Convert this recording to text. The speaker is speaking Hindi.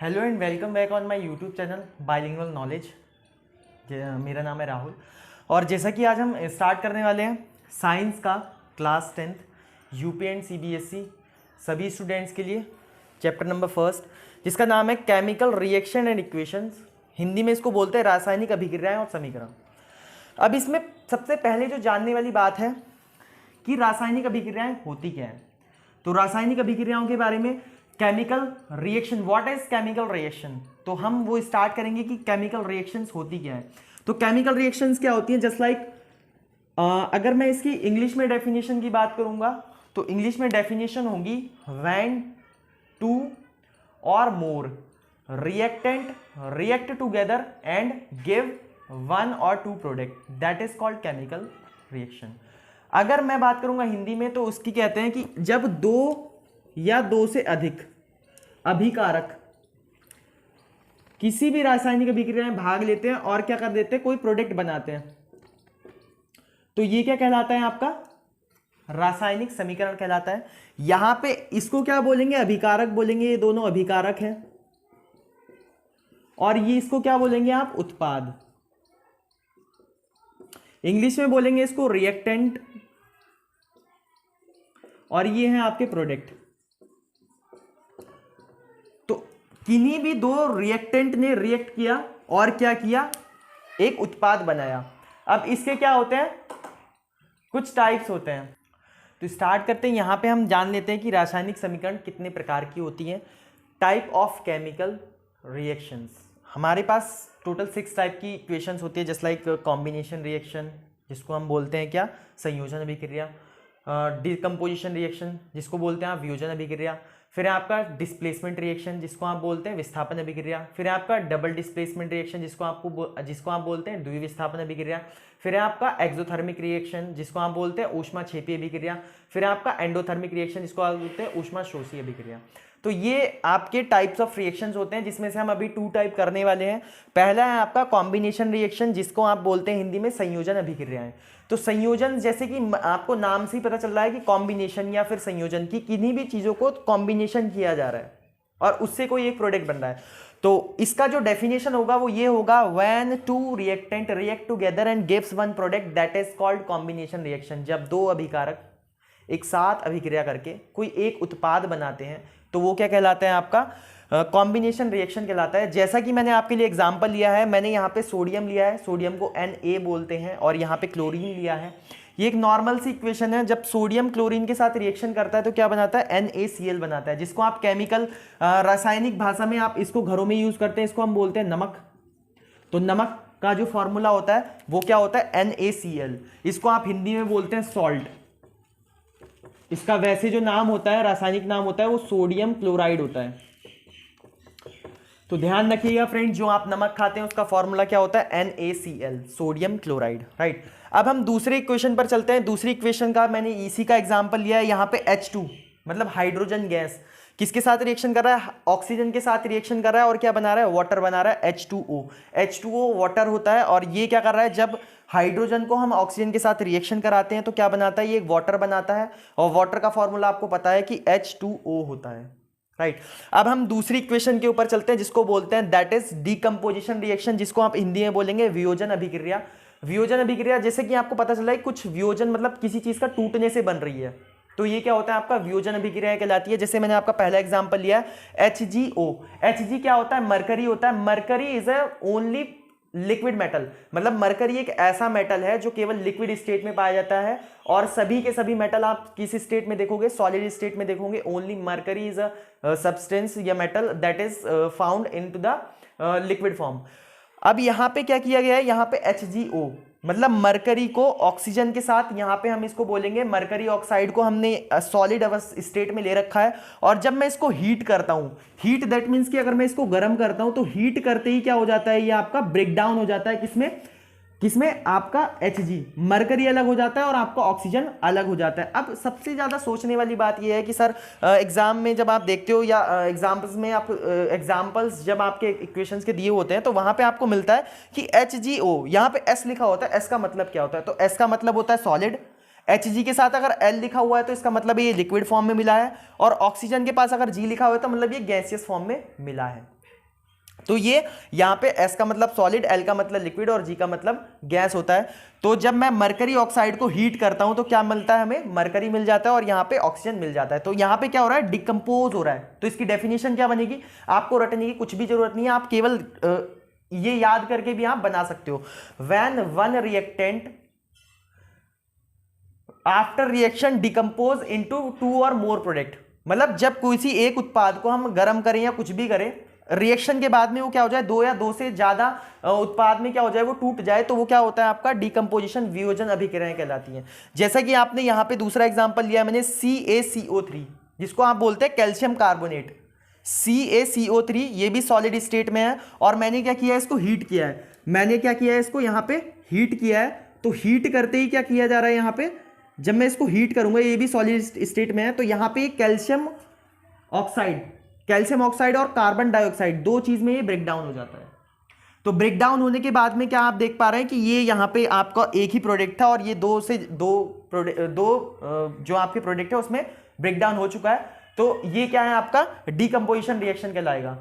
Hello and welcome back on my YouTube channel bilingual knowledge. मेरा नाम है राहुल और जैसा कि आज हम स्टार्ट करने वाले हैं साइंस का class 10th UP and CBSE सभी स्टूडेंट्स के लिए चैप्टर नंबर फर्स्ट, जिसका नाम है chemical reaction and equations. Hindi में इसको बोलते हैं रासायनिक अभिक्रियाएं और समीकरण। अब इसमें सबसे पहले जो जानने वाली बात है कि रासायनिक अभिक्रियाएं होती क्या है, तो रासायनिक अभिक्रियाओं के बारे में chemical reaction, what is chemical reaction, तो हम वो स्टार्ट करेंगे कि केमिकल रिएक्शंस होती क्या है। तो केमिकल रिएक्शंस क्या होती हैं, जस्ट लाइक अगर मैं इसकी इंग्लिश में डेफिनेशन की बात करूंगा तो इंग्लिश में डेफिनेशन होगी when two or more reactant react together and give one or two product, that is called chemical reaction. अगर मैं बात करूंगा हिंदी में तो उसकी कहते हैं कि जब दो या दो से अधिक अभिकारक किसी भी रासायनिक अभिक्रिया में भाग लेते हैं और क्या कर देते हैं, कोई प्रोडक्ट बनाते हैं, तो ये क्या कहलाता है, आपका रासायनिक समीकरण कहलाता है। यहां पे इसको क्या बोलेंगे, अभिकारक बोलेंगे, ये दोनों अभिकारक हैं। और ये इसको क्या बोलेंगे आप, उत्पाद। इंग्लिश में बोलेंगे इसको रिएक्टेंट और ये हैं आपके प्रोडक्ट। तो किन्हीं भी दो रिएक्टेंट ने रिएक्ट किया और क्या किया, एक उत्पाद बनाया। अब इसके क्या होते हैं, कुछ टाइप्स होते हैं। तो स्टार्ट करते हैं, यहां पे हम जान लेते हैं कि रासायनिक समीकरण कितने प्रकार की होती हैं। टाइप ऑफ केमिकल रिएक्शंस, हमारे पास टोटल 6 टाइप की इक्वेशंस होती है, जस्ट लाइक कॉम्बिनेशन रिएक्शन जिसको हम बोलते हैं क्या, संयोजन अभिक्रिया, डिकम्पोजिशन रिएक्शन जिसको बोलते हैं आप वियोजन अभिक्रिया, फिर आपका डिस्प्लेसमेंट रिएक्शन जिसको आप बोलते हैं विस्थापन अभिक्रिया, फिर आपका डबल डिस्प्लेसमेंट रिएक्शन जिसको आप बोलते हैं द्विविस्थापन अभिक्रिया, फिर आपका एक्सोथर्मिक रिएक्शन जिसको आप बोलते हैं ऊष्माक्षेपी अभिक्रिया, फिर आपका एंडोथर्मिक रिएक्शन जिसको आप बोलते हैं ऊष्माशोषी अभिक्रिया। तो ये आपके टाइप्स ऑफ रिएक्शंस होते हैं, जिसमें से हम अभी 2 टाइप करने वाले हैं। पहला है आपका कॉम्बिनेशन रिएक्शन जिसको आप बोलते हैं हिंदी में संयोजन अभिक्रियाएं। तो संयोजन, जैसे कि आपको नाम से ही पता चल रहा है कि कॉम्बिनेशन या फिर संयोजन की किन्हीं भी चीजों को कॉम्बिनेशन किया जा रहा है और उससे कोई एक प्रोडक्ट बन रहा है। तो इसका जो डेफिनेशन होगा वो ये होगा, when two reactant react together and gives one product that is called combination reaction. जब दो अभिकारक एक साथ अभिक्रिया करके कोई एक उत्पाद बनाते हैं तो वो क्या कहलाता है, आपका कॉम्बिनेशन रिएक्शन कहलाता है। जैसा कि मैंने आपके लिए एग्जांपल लिया है, मैंने यहाँ पे सोडियम लिया है, सोडियम को Na बोलते हैं, और यहाँ पे क्लोरीन लिया है। ये एक नॉर्मल सी इक्वेशन है। जब सोडियम क्लोरीन के साथ रिएक्शन करता है तो क्या बनाता है, NaCl बनाता है, जिसको आप केमिकल रासायनिक भाषा में आप इसको घरों में यूज करते हैं, इसको हम बोलते हैं नमक। तो नमक का जो फॉर्मूला होता है वो क्या होता है, NaCl। इसको आप हिंदी में बोलते हैं सॉल्ट। इसका वैसे जो नाम होता है, रासायनिक नाम होता है, वो सोडियम क्लोराइड होता है। तो ध्यान रखिएगा फ्रेंड, जो आप नमक खाते हैं उसका फॉर्मूला क्या होता है, NaCl, सोडियम क्लोराइड, राइट। अब हम दूसरे इक्वेशन पर चलते हैं। दूसरी इक्वेशन का मैंने इसी का एग्जांपल लिया है। यहाँ पे H2 मतलब हाइड्रोजन गैस किसके साथ रिएक्शन कर रहा है, ऑक्सीजन के साथ रिएक्शन कर रहा है और क्या बना रहा है, वाटर बना रहा है, H2O। H2O वाटर होता है और ये क्या कर रहा है, जब हाइड्रोजन को हम ऑक्सीजन के साथ रिएक्शन कराते हैं तो क्या बनाता है, ये एक वाटर बनाता है, और वाटर का फॉर्मूला आपको पता है कि H2O होता है, राइट। अब हम दूसरी इक्वेशन के ऊपर चलते हैं जिसको बोलते हैं दैट इज डिकम्पोजिशन रिएक्शन, जिसको आप हिंदी में बोलेंगे वियोजन अभिक्रिया। वियोजन अभिक्रिया, जैसे कि आपको पता चला है कुछ वियोजन मतलब किसी चीज का टूटने से बन रही है, तो ये क्या होता है, आपका वियोजन अभिक्रिया कहलाती है। जैसे मैंने आपका पहला एग्जांपल लिया है HgO। Hg क्या होता है, मरकरी होता है। Mercury is a only liquid metal, मतलब मरकरी एक ऐसा मेटल है जो केवल लिक्विड स्टेट में पाया जाता है, और सभी के सभी मेटल आप किस स्टेट में देखोगे, सॉलिड स्टेट में देखोगे। Only mercury is a substance या metal that is found into the liquid form. अब यहाँ पे क्या किया गया है, यहाँ पे HgO मतलब मरकरी को ऑक्सीजन के साथ, यहाँ पे हम इसको बोलेंगे मरकरी ऑक्साइड को हमने सॉलिड स्टेट में ले रखा है, और जब मैं इसको हीट करता हूँ, हीट दैट मीन्स कि अगर मैं इसको गर्म करता हूँ तो हीट करते ही क्या हो जाता है, ये आपका ब्रेक डाउन हो जाता है, किसमें किसमें, आपका Hg, मरकरी अलग हो जाता है और आपका ऑक्सीजन अलग हो जाता है। अब सबसे ज्यादा सोचने वाली बात यह है कि सर एग्जाम में जब आप देखते हो या एग्जाम्पल्स में आप एग्जाम्पल्स जब आपके इक्वेशंस के दिए होते हैं तो वहां पे आपको मिलता है कि HgO, यहाँ पे S लिखा होता है। S का मतलब क्या होता है, तो S का मतलब होता है सॉलिड। Hg के साथ अगर L लिखा हुआ है तो इसका मतलब ये लिक्विड फॉर्म में मिला है, और ऑक्सीजन के पास अगर G लिखा हुआ है तो मतलब ये गैसियस फॉर्म में मिला है। तो ये यहाँ पे S का मतलब सॉलिड, L का मतलब लिक्विड और G का मतलब गैस होता है। तो जब मैं मरकरी ऑक्साइड को हीट करता हूं तो क्या मिलता है हमें, मरकरी मिल जाता है और यहाँ पे ऑक्सीजन मिल जाता है। तो यहाँ पे क्या हो रहा है, डिकम्पोज हो रहा है। तो इसकी डेफिनेशन क्या बनेगी, आपको रटने की कुछ भी जरूरत नहीं है, आप केवल ये याद करके भी आप बना सकते हो। When one reactant after reaction decompose into 2 और मोर प्रोडक्ट, मतलब जब किसी एक उत्पाद को हम गर्म करें या कुछ भी करें, रिएक्शन के बाद में वो क्या हो जाए, 2 या 2 से ज्यादा उत्पाद में क्या हो जाए, वो टूट जाए, तो वो क्या होता है आपका डिकम्पोजिशन, वियोजन अभिक्रियाएं कहलाती हैं। जैसा कि आपने यहां पे दूसरा एग्जांपल लिया मैंने CaCO3, जिसको आप बोलते हैं कैल्शियम कार्बोनेट। CaCO3 ये भी सॉलिड स्टेट में है और मैंने क्या किया है, इसको हीट किया है। मैंने क्या किया है, इसको यहां पे हीट किया है। तो हीट करते ही क्या किया जा रहा है, यहां पे जब मैं इसको हीट करूंगा, ये भी सॉलिड स्टेट में है, तो यहां पे कैल्शियम ऑक्साइड और कार्बन डाइऑक्साइड, दो चीज में ये ब्रेक डाउन हो जाता है। तो ब्रेक डाउन होने के बाद में क्या आप देख पा रहे हैं कि ये यहाँ पे आपका एक ही प्रोडक्ट था और ये दो जो आपके प्रोडक्ट है उसमें ब्रेक डाउन हो चुका है। तो ये क्या है, आपका डिकम्पोजिशन रिएक्शन कहलाएगा।